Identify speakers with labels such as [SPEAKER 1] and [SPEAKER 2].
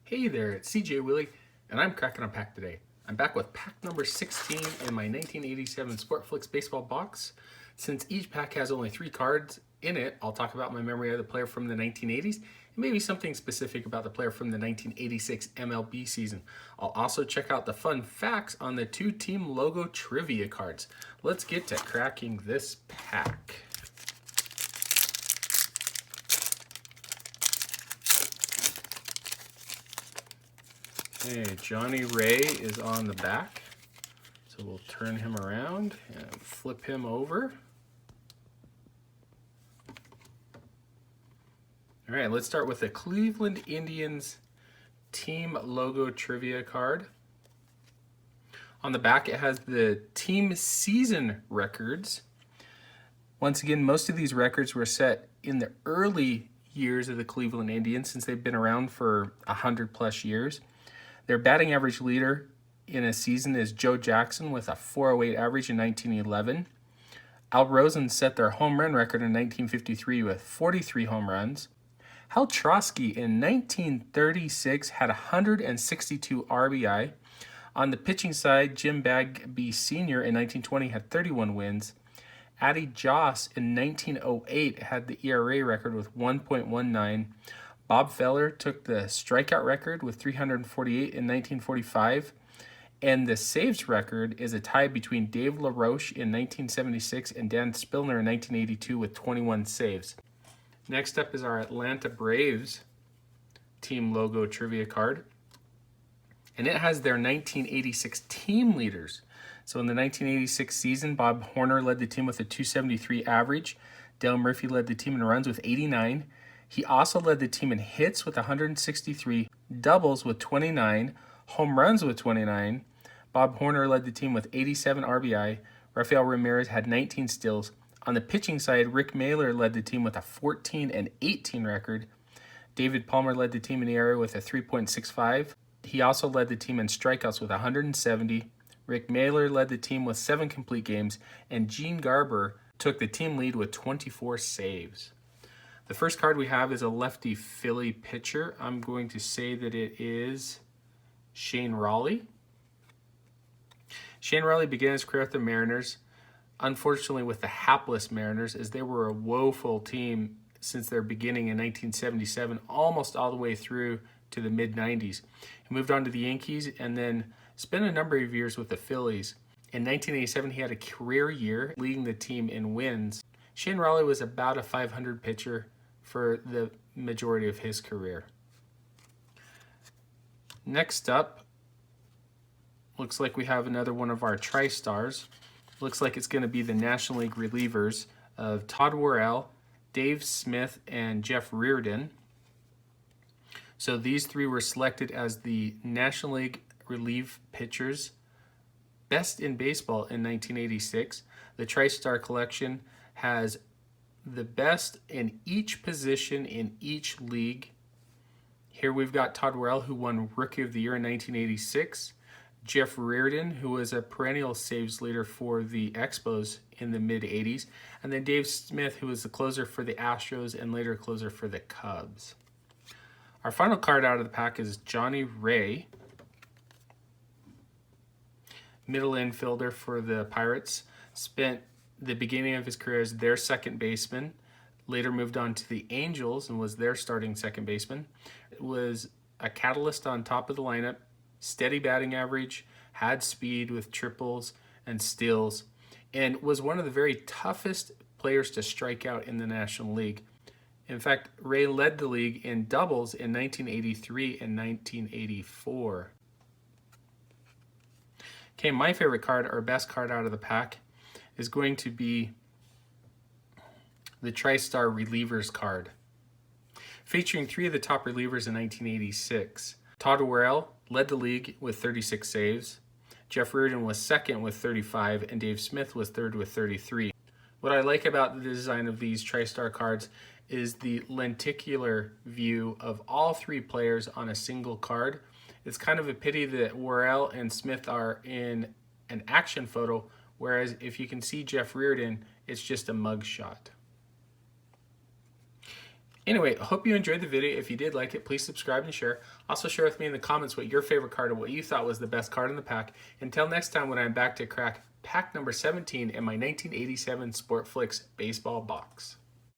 [SPEAKER 1] Hey there, it's CJ Willie, and I'm cracking a pack today. I'm back with pack number 16 in my 1987 Sportflics baseball box. Since each pack has only 3 cards in it, I'll talk about my memory of the player from the 1980s and maybe something specific about the player from the 1986 MLB season. I'll also check out the fun facts on the 2 team logo trivia cards. Let's get to cracking this pack. Okay, Johnny Ray is on the back, so we'll turn him around and flip him over. All right, let's start with the Cleveland Indians team logo trivia card. On the back, it has the team season records. Once again, most of these records were set in the early years of the Cleveland Indians since they've been around for 100 plus years. Their batting average leader in a season is Joe Jackson with a .408 average in 1911. Al Rosen set their home run record in 1953 with 43 home runs. Hal Trotsky in 1936 had 162 RBI. On the pitching side, Jim Bagby Sr. in 1920 had 31 wins. Addie Joss in 1908 had the ERA record with 1.19. Bob Feller took the strikeout record with 348 in 1945, and the saves record is a tie between Dave LaRoche in 1976 and Dan Spillner in 1982 with 21 saves. Next up is our Atlanta Braves team logo trivia card, and it has their 1986 team leaders. So in the 1986 season, Bob Horner led the team with a .273 average. Dale Murphy led the team in runs with 89. He also led the team in hits with 163, doubles with 29, home runs with 29. Bob Horner led the team with 87 RBI. Rafael Ramirez had 19 steals. On the pitching side, Rick Mailer led the team with a 14 and 18 record. David Palmer led the team in the ERA with a 3.65. He also led the team in strikeouts with 170. Rick Mailer led the team with 7 complete games, and Gene Garber took the team lead with 24 saves. The first card we have is a lefty Philly pitcher. I'm going to say that it is Shane Rawley. Shane Rawley began his career with the Mariners, unfortunately with the hapless Mariners, as they were a woeful team since their beginning in 1977, almost all the way through to the mid-90s. He moved on to the Yankees and then spent a number of years with the Phillies. In 1987, he had a career year, leading the team in wins. Shane Rawley was about a .500 pitcher for the majority of his career. Next up, looks like we have another one of our Tri-Stars. Looks like it's going to be the National League relievers of Todd Worrell, Dave Smith, and Jeff Reardon. So these 3 were selected as the National League relief pitchers best in baseball in 1986. The Tri-Star collection has the best in each position in each league. Here we've got Todd Worrell, who won Rookie of the Year in 1986. Jeff Reardon, who was a perennial saves leader for the Expos in the mid-'80s. And then Dave Smith, who was the closer for the Astros and later closer for the Cubs. Our final card out of the pack is Johnny Ray, middle infielder for the Pirates. Spent the beginning of his career as their second baseman, later moved on to the Angels and was their starting second baseman. It was a catalyst on top of the lineup, steady batting average, had speed with triples and steals, and was one of the very toughest players to strike out in the National League. In fact, Ray led the league in doubles in 1983 and 1984. Okay, my favorite card, or best card out of the pack, is going to be the Tri-Star Relievers card, featuring 3 of the top relievers in 1986. Todd Worrell led the league with 36 saves. Jeff Reardon was second with 35, and Dave Smith was third with 33. What I like about the design of these Tri-Star cards is the lenticular view of all 3 players on a single card. It's kind of a pity that Worrell and Smith are in an action photo, whereas if you can see Jeff Reardon, it's just a mug shot. Anyway, I hope you enjoyed the video. If you did like it, please subscribe and share. Also share with me in the comments what your favorite card or what you thought was the best card in the pack. Until next time when I'm back to crack pack number 17 in my 1987 Sportflics baseball box.